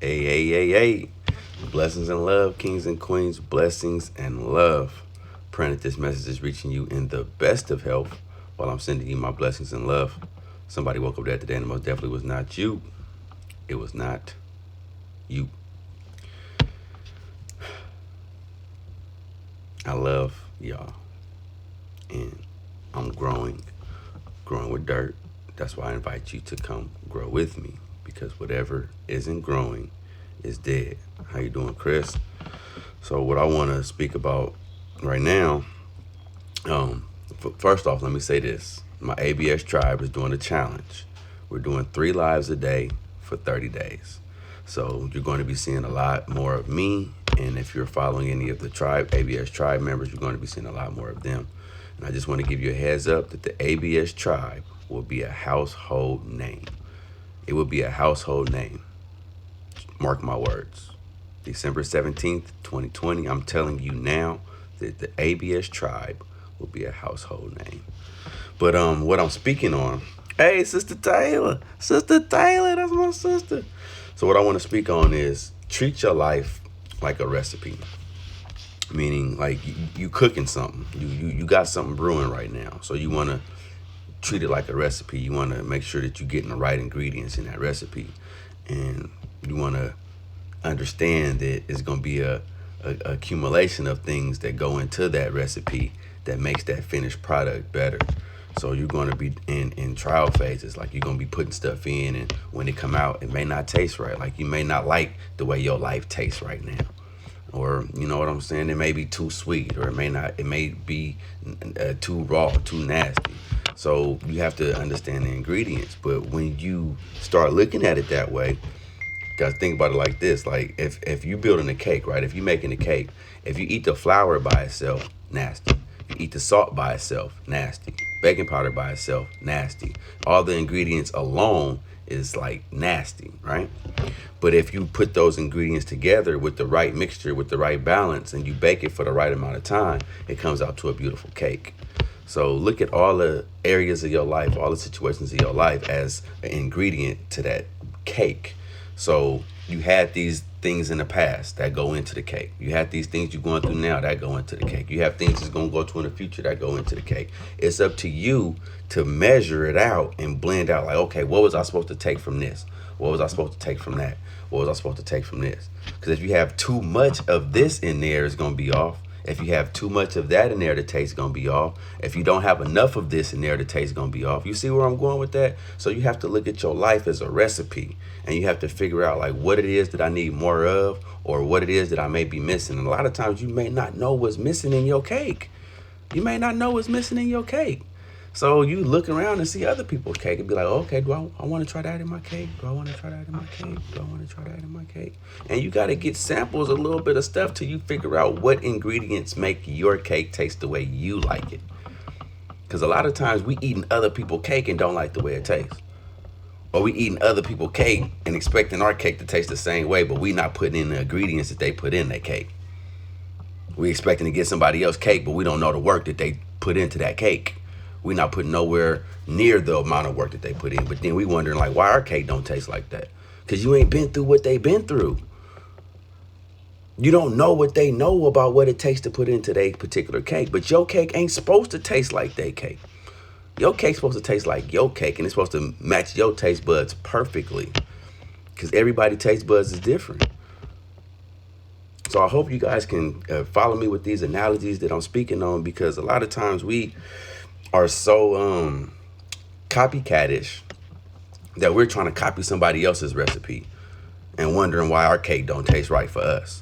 Hey, hey, hey, hey. Blessings and love, kings and queens. Blessings and love. Praying that this message is reaching you in the best of health while I'm sending you my blessings and love. Somebody woke up there today and it most definitely was not you. It was not you. I love y'all. And I'm growing with dirt. That's why I invite you to come grow with me because whatever isn't growing is dead. How you doing, Chris? So what I want to speak about right now, first off, let me say this. My ABS tribe is doing a challenge. We're doing 3 lives a day for 30 days. So you're going to be seeing a lot more of me. And if you're following any of the ABS tribe members, you're going to be seeing a lot more of them. And I just want to give you a heads up that the ABS tribe will be a household name. It will be a household name. Mark my words. December 17th, 2020, I'm telling you now that the ABS tribe will be a household name. But what I'm speaking on, hey, Sister Taylor, that's my sister. So what I want to speak on is treat your life like a recipe. Meaning like you cooking something. You got something brewing right now. So you want to treat it like a recipe. You want to make sure that you're getting the right ingredients in that recipe. And you want to understand that it's going to be a accumulation of things that go into that recipe that makes that finished product better. So you're going to be in trial phases. Like you're going to be putting stuff in, and when it come out, it may not taste right. Like you may not like the way your life tastes right now. Or you know what I'm saying? It may be too sweet, or it may be too raw, too nasty. So you have to understand the ingredients. But when you start looking at it that way, guys, think about it like this. Like if you building a cake, right? If you making a cake, if you eat the flour by itself, nasty. If you eat the salt by itself, nasty. Baking powder by itself, nasty. All the ingredients alone is like nasty, right? But if you put those ingredients together with the right mixture, with the right balance, and you bake it for the right amount of time, it comes out to a beautiful cake. So look at all the areas of your life, all the situations of your life as an ingredient to that cake. So you had these things in the past that go into the cake. You have these things you're going through now that go into the cake. You have things that's going to go to in the future that go into the cake. It's up to you to measure it out and blend out like, okay, what was I supposed to take from this? What was I supposed to take from that? What was I supposed to take from this? Because if you have too much of this in there, it's going to be off. If you have too much of that in there, the taste is going to be off. If you don't have enough of this in there, the taste is going to be off. You see where I'm going with that? So you have to look at your life as a recipe, and you have to figure out like what it is that I need more of, or what it is that I may be missing. And a lot of times you may not know what's missing in your cake. You may not know what's missing in your cake. So you look around and see other people's cake and be like, okay, do I want to try that in my cake? Do I want to try that in my cake? Do I want to try that in my cake? And you got to get samples, a little bit of stuff till you figure out what ingredients make your cake taste the way you like it. Because a lot of times we eating other people's cake and don't like the way it tastes. Or we eating other people's cake and expecting our cake to taste the same way, but we not putting in the ingredients that they put in their cake. We expecting to get somebody else's cake, but we don't know the work that they put into that cake. We're not putting nowhere near the amount of work that they put in. But then we wondering like why our cake don't taste like that. Because you ain't been through what they been through. You don't know what they know about what it takes to put into their particular cake. But your cake ain't supposed to taste like their cake. Your cake's supposed to taste like your cake. And it's supposed to match your taste buds perfectly. Because everybody's taste buds is different. So I hope you guys can follow me with these analogies that I'm speaking on. Because a lot of times we are so copycatish that we're trying to copy somebody else's recipe and wondering why our cake don't taste right for us.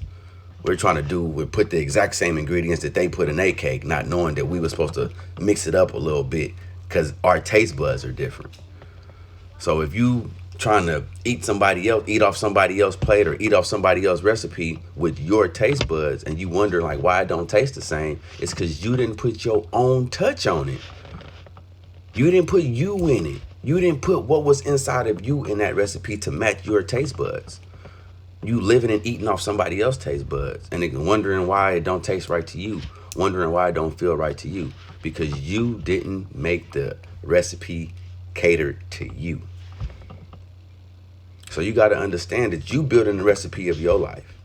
We put the exact same ingredients that they put in their cake, not knowing that we were supposed to mix it up a little bit because our taste buds are different. So if you trying to eat off somebody else's plate or eat off somebody else's recipe with your taste buds and you wonder like why it don't taste the same, it's because you didn't put your own touch on it. You didn't put you in it. You didn't put what was inside of you in that recipe to match your taste buds. You living and eating off somebody else's taste buds and then wondering why it don't taste right to you, wondering why it don't feel right to you, because you didn't make the recipe catered to you. So you got to understand that you building the recipe of your life.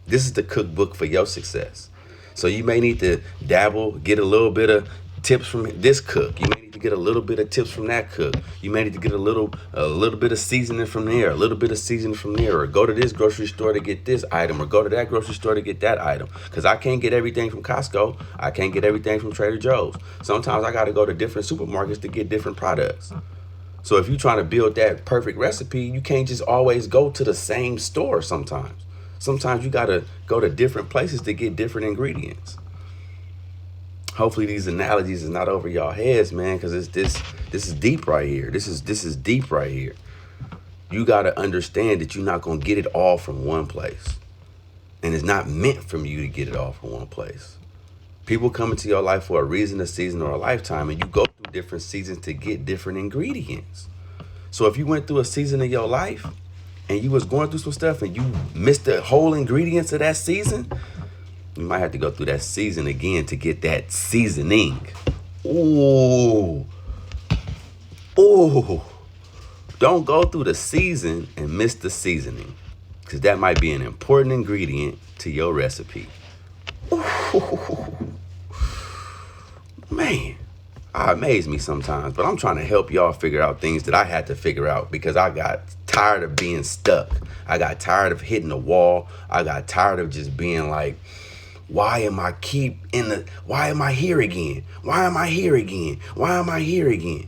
This is the cookbook for your success. So you may need to dabble, get a little bit of tips from this cook. You may need to get a little bit of tips from that cook. You may need to get a little bit of seasoning from there, a little bit of seasoning from there, or go to this grocery store to get this item, or go to that grocery store to get that item. Because I can't get everything from Costco. I can't get everything from Trader Joe's. Sometimes I got to go to different supermarkets to get different products. So if you're trying to build that perfect recipe, you can't just always go to the same store sometimes. Sometimes you got to go to different places to get different ingredients. Hopefully these analogies is not over y'all heads, man, because this is deep right here. This is deep right here. You got to understand that you're not going to get it all from one place. And it's not meant for you to get it all from one place. People come into your life for a reason, a season, or a lifetime, and you go through different seasons to get different ingredients. So if you went through a season of your life and you was going through some stuff and you missed the whole ingredients of that season, you might have to go through that season again to get that seasoning. Ooh. Ooh. Don't go through the season and miss the seasoning, because that might be an important ingredient to your recipe. Ooh. Man, it amaze me sometimes, but I'm trying to help y'all figure out things that I had to figure out because I got tired of being stuck. I got tired of hitting the wall. I got tired of just being like, why am I here again? Why am I here again? Why am I here again?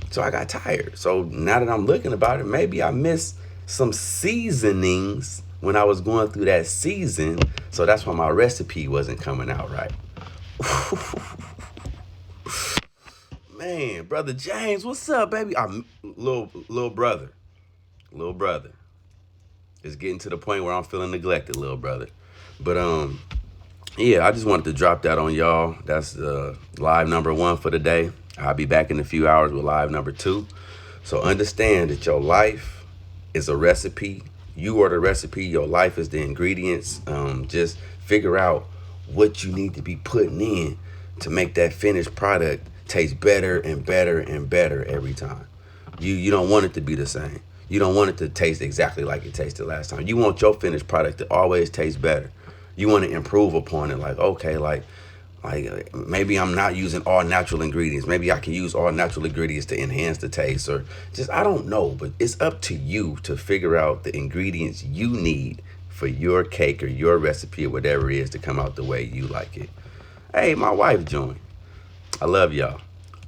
So I got tired. So now that I'm looking about it, maybe I missed some seasonings when I was going through that season. So that's why my recipe wasn't coming out right. Man, brother James, what's up, baby? I'm little brother. It's getting to the point where I'm feeling neglected, little brother. But yeah, I just wanted to drop that on y'all. That's live number 1 for the day. I'll be back in a few hours with live number 2. So understand that your life is a recipe. You are the recipe. Your life is the ingredients. Just figure out what you need to be putting in to make that finished product taste better and better and better every time. You don't want it to be the same. You don't want it to taste exactly like it tasted last time. You want your finished product to always taste better. You want to improve upon it. Like, okay, like maybe I'm not using all natural ingredients. Maybe I can use all natural ingredients to enhance the taste, or just, I don't know. But it's up to you to figure out the ingredients you need for your cake or your recipe or whatever it is to come out the way you like it. Hey, my wife joined. I love y'all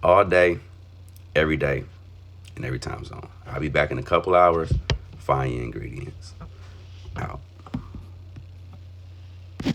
all day, every day, and every time zone. I'll be back in a couple hours. Find your ingredients. Out.